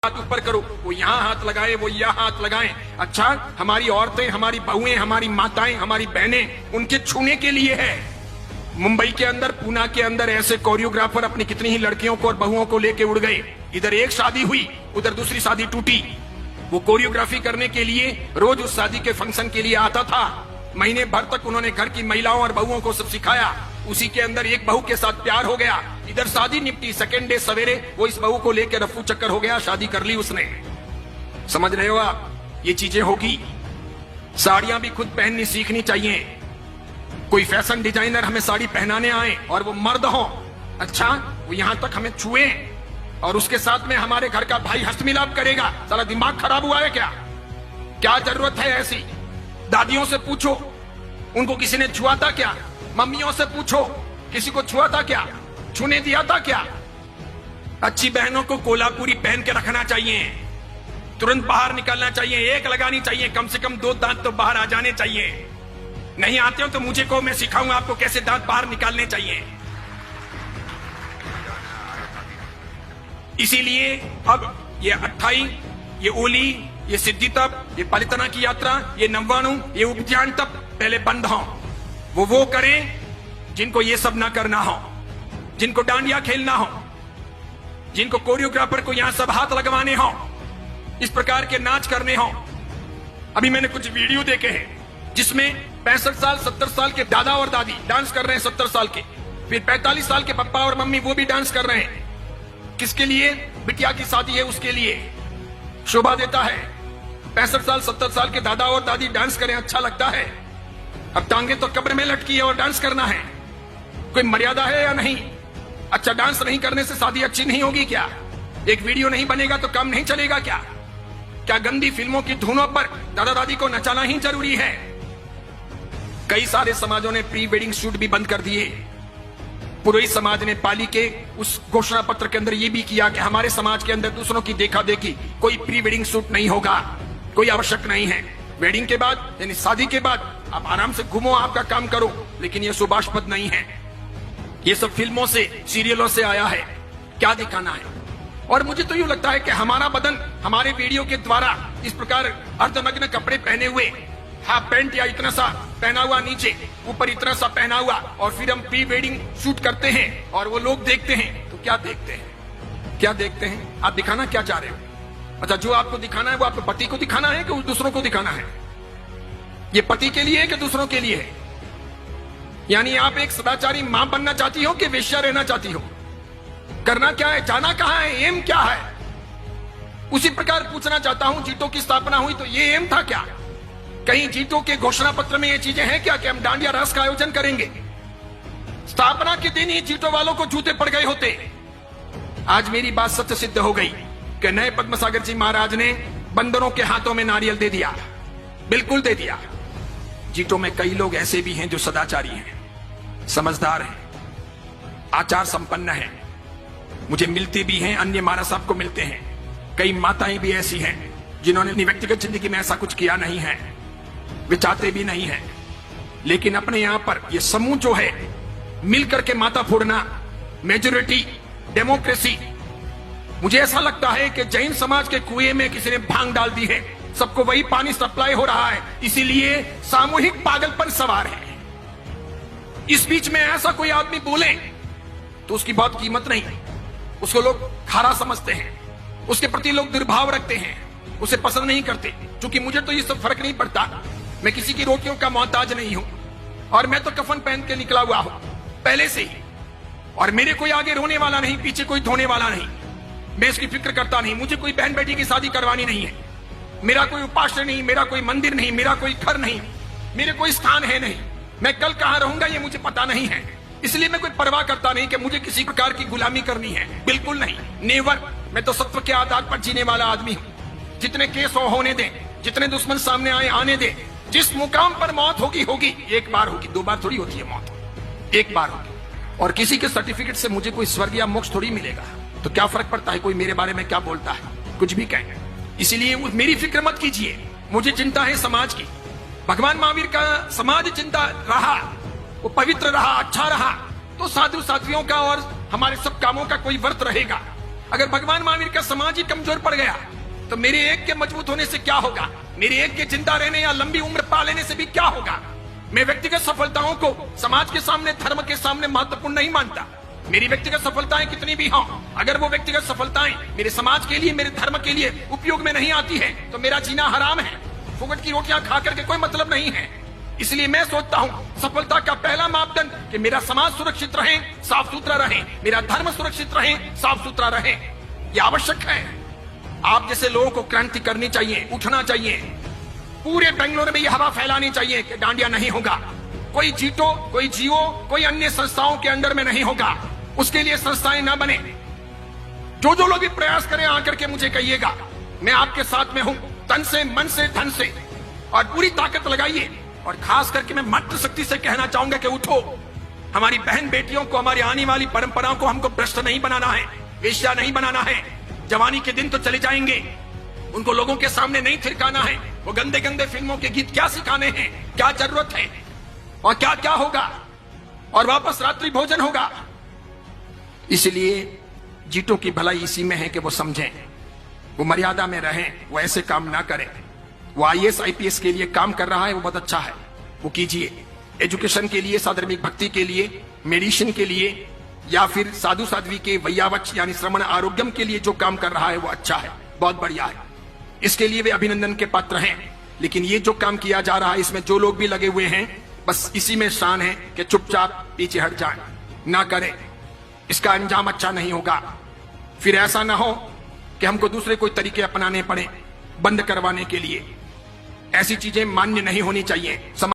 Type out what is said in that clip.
हाथ ऊपर करो, वो यहाँ हाथ लगाए, वो यहाँ हाथ लगाएं। अच्छा, हमारी औरतें, हमारी बहुएं, हमारी माताएं, हमारी बहनें, उनके छूने के लिए है। मुंबई के अंदर, पूना के अंदर ऐसे कोरियोग्राफर अपनी कितनी ही लड़कियों को और बहुओं को लेके उड़ गए। इधर एक शादी हुई, उधर दूसरी शादी टूटी। वो कोरियोग्राफी करने के लिए रोज उस शादी के फंक्शन के लिए आता था। महीने भर तक उन्होंने घर की महिलाओं और बहुओं को सब सिखाया। उसी के अंदर एक बहू के साथ प्यार हो गया। इधर शादी निपटी, सेकेंड डे सवेरे वो इस बहू को लेकर रफू चक्कर हो गया, शादी कर ली उसने। समझ रहे हो आप? ये चीजें होगी। साड़ियां भी खुद पहननी सीखनी चाहिए। कोई फैशन डिजाइनर हमें साड़ी पहनाने आए और वो मर्द हो, अच्छा, वो यहां तक हमें छुए और उसके साथ में हमारे घर का भाई हस्तमिलाप करेगा। साला दिमाग खराब हुआ है क्या? क्या जरूरत है ऐसी? दादियों से पूछो, उनको किसी ने छुआ था क्या? मम्मियों से पूछो, किसी को छुआ था क्या? छूने दिया था क्या? अच्छी बहनों को कोल्हापुरी पहन के रखना चाहिए, तुरंत बाहर निकलना चाहिए, एक लगानी चाहिए, कम से कम 2 दांत तो बाहर आ जाने चाहिए। नहीं आते हो तो मुझे को, मैं सिखाऊंगा आपको कैसे दांत बाहर निकालने चाहिए। इसीलिए अब ये 28, ये ओली, ये सिद्धि तप, ये पलितना की यात्रा, ये नव्वाणु, ये उपध्यान तप पहले बंद हो। वो करें जिनको ये सब ना करना हो, जिनको डांडिया खेलना हो, जिनको कोरियोग्राफर को यहां सब हाथ लगवाने हो, इस प्रकार के नाच करने हो। अभी मैंने कुछ वीडियो देखे हैं जिसमें 65 साल 70 साल के दादा और दादी डांस कर रहे हैं, 70 साल के, फिर 45 साल के पापा और मम्मी वो भी डांस कर रहे हैं। किसके लिए? बिटिया की शादी है उसके लिए। शोभा देता है। 65 साल 70 साल के दादा और दादी डांस करें, अच्छा लगता है। अब टांगे तो कब्र में लटकी है और डांस करना है, कोई मर्यादा है या नहीं? अच्छा, डांस नहीं करने से शादी अच्छी नहीं होगी क्या? एक वीडियो नहीं बनेगा तो काम नहीं चलेगा क्या? क्या गंदी फिल्मों की धुनों पर दादा दादी को नचाना ही जरूरी है? कई सारे समाजों ने प्री वेडिंग शूट भी बंद कर दिए। पुरोहित समाज ने पाली के उस घोषणा पत्र के अंदर यह भी किया कि हमारे समाज के अंदर दूसरों की देखा देखी कोई प्री वेडिंग शूट नहीं होगा, कोई आवश्यक नहीं है। वेडिंग के बाद यानी शादी के बाद आप आराम से घूमो, आपका काम करो, लेकिन यह सुभाषपद नहीं है। ये सब फिल्मों से, सीरियलों से आया है। क्या दिखाना है? और मुझे तो यूं लगता है कि हमारा बदन हमारे वीडियो के द्वारा इस प्रकार अर्धनग्न कपड़े पहने हुए, हाफ पैंट या इतना सा पहना हुआ नीचे, ऊपर इतना सा पहना हुआ, और फिर हम प्री वेडिंग शूट करते हैं और वो लोग देखते हैं तो क्या देखते हैं? क्या देखते हैं? आप दिखाना क्या चाह रहे हो? अच्छा, जो आपको दिखाना है वो आपके पति को दिखाना है कि दूसरों को दिखाना है? ये पति के लिए है कि दूसरों के लिए है? यानी आप एक सदाचारी मां बनना चाहती हो कि वेश्या रहना चाहती हो? करना क्या है? जाना कहां है? एम क्या है? उसी प्रकार पूछना चाहता हूं, जीटो की स्थापना हुई तो ये एम था क्या? कहीं जीटो के घोषणा पत्र में ये चीजें हैं क्या कि हम डांडिया रास का आयोजन करेंगे? स्थापना के दिन ही जीटो वालों को जूते पड़ गए होते। आज मेरी बात सत्य सिद्ध हो गई कि नए पद्मसागर जी महाराज ने बंदरों के हाथों में नारियल दे दिया, बिल्कुल दे दिया। जीटो में कई लोग ऐसे भी हैं जो सदाचारी हैं, समझदार हैं, आचार संपन्न हैं, मुझे मिलते भी हैं, अन्य महाराज साहब को मिलते हैं। कई माताएं भी ऐसी हैं जिन्होंने अपनी व्यक्तिगत जिंदगी में ऐसा कुछ किया नहीं है, वे चाहते भी नहीं है, लेकिन अपने यहां पर ये समूह जो है मिलकर के माता फोड़ना, मेजोरिटी, डेमोक्रेसी, मुझे ऐसा लगता है कि जैन समाज के कुएं में किसी ने भांग डाल दी है, सबको वही पानी सप्लाई हो रहा है, इसीलिए सामूहिक पागलपन सवार है। इस बीच में ऐसा कोई आदमी बोले तो उसकी बहुत कीमत नहीं, उसको लोग खारा समझते हैं, उसके प्रति लोग दुर्भाव रखते हैं, उसे पसंद नहीं करते। क्योंकि मुझे तो ये सब फर्क नहीं पड़ता, मैं किसी की रोटियों का मोहताज नहीं हूं, और मैं तो कफन पहन के निकला हुआ हूं पहले से ही, और मेरे कोई आगे रोने वाला नहीं, पीछे कोई धोने वाला नहीं, मैं इसकी फिक्र करता नहीं। मुझे कोई बहन बेटी की शादी करवानी नहीं है, मेरा कोई उपास्य नहीं, मेरा कोई मंदिर नहीं, मेरा कोई घर नहीं, मेरे कोई स्थान है नहीं, मैं कल कहां रहूंगा ये मुझे पता नहीं है, इसलिए मैं कोई परवाह करता नहीं कि मुझे किसी प्रकार की गुलामी करनी है, बिल्कुल नहीं, नेवर। मैं तो सत्व के आधार पर जीने वाला आदमी हूं। जितने केस होने दें, जितने दुश्मन सामने आए आने दें, जिस मुकाम पर मौत होगी होगी, एक बार होगी, 2 बार थोड़ी होती है मौत, एक बार होगी। और किसी के सर्टिफिकेट से मुझे कोई स्वर्ग या मोक्ष थोड़ी मिलेगा, तो क्या फर्क पड़ता है कोई मेरे बारे में क्या बोलता है, कुछ भी कहे। इसीलिए मेरी फिक्र मत कीजिए, मुझे चिंता है समाज की। भगवान महावीर का समाज चिंता रहा, वो पवित्र रहा, अच्छा रहा, तो साधु साध्वियों का और हमारे सब कामों का कोई व्रत रहेगा। अगर भगवान महावीर का समाज ही कमजोर पड़ गया तो मेरे एक के मजबूत होने से क्या होगा, मेरे एक के जिंदा रहने या लंबी उम्र पा लेने से भी क्या होगा। मैं व्यक्तिगत सफलताओं को समाज के सामने, धर्म के सामने महत्वपूर्ण नहीं मानता। मेरी व्यक्तिगत सफलताएं कितनी भी हों, अगर वो व्यक्तिगत सफलताएं मेरे समाज के लिए, मेरे धर्म के लिए उपयोग में नहीं आती है तो मेरा जीना हराम है। फुकट की रोटियां खा करके कोई मतलब नहीं है। इसलिए मैं सोचता हूं सफलता का पहला मापदंड कि मेरा समाज सुरक्षित रहे, साफ सुथरा रहे, मेरा धर्म सुरक्षित रहे, साफ सुथरा रहे। यह आवश्यक है। आप जैसे लोगों को क्रांति करनी चाहिए, उठना चाहिए। पूरे बेंगलुरु में यह हवा फैलानी चाहिए कि डांडिया नहीं होगा, कोई जीतो, कोई जियो, कोई अन्य संस्थाओं के अंडर में नहीं होगा। उसके लिए संस्थाएं ना बने। जो लोग भी प्रयास करें आकर के मुझे कहिएगा, मैं आपके साथ में हूं, तन से, मन से, धन से, और पूरी ताकत लगाइए। और खास करके मैं मंत्र शक्ति से कहना चाहूंगा कि उठो। हमारी बहन बेटियों को, हमारी आने वाली परंपराओं को हमको भ्रष्ट नहीं बनाना है, वेश्या नहीं बनाना है। जवानी के दिन तो चले जाएंगे, उनको लोगों के सामने नहीं थिरकाना है। वो गंदे गंदे फिल्मों के गीत क्या सिखाने हैं, क्या जरूरत है, और क्या क्या होगा, और वापस रात्रि भोजन होगा। इसलिए जीतों की भलाई इसी में है कि वो समझें, वो मर्यादा में रहें, वो ऐसे काम ना करें। वो IAS IPS के लिए काम कर रहा है, वो बहुत अच्छा है, वो कीजिए। एजुकेशन के लिए, साधर्मिक भक्ति के लिए, मेडिसिन के लिए, या फिर साधु साध्वी के वैयावच यानी श्रवण आरोग्यम के लिए जो काम कर रहा है वो अच्छा है, बहुत बढ़िया है। इसके लिए वे अभिनंदन के पात्र हैं। लेकिन ये जो काम किया जा रहा है, इसमें जो लोग भी लगे हुए हैं, बस इसी में शान है कि चुपचाप पीछे हट जाएं, ना करें। इसका अंजाम अच्छा नहीं होगा। फिर ऐसा ना हो कि हमको दूसरे कोई तरीके अपनाने पड़े बंद करवाने के लिए। ऐसी चीजें मान्य नहीं होनी चाहिए।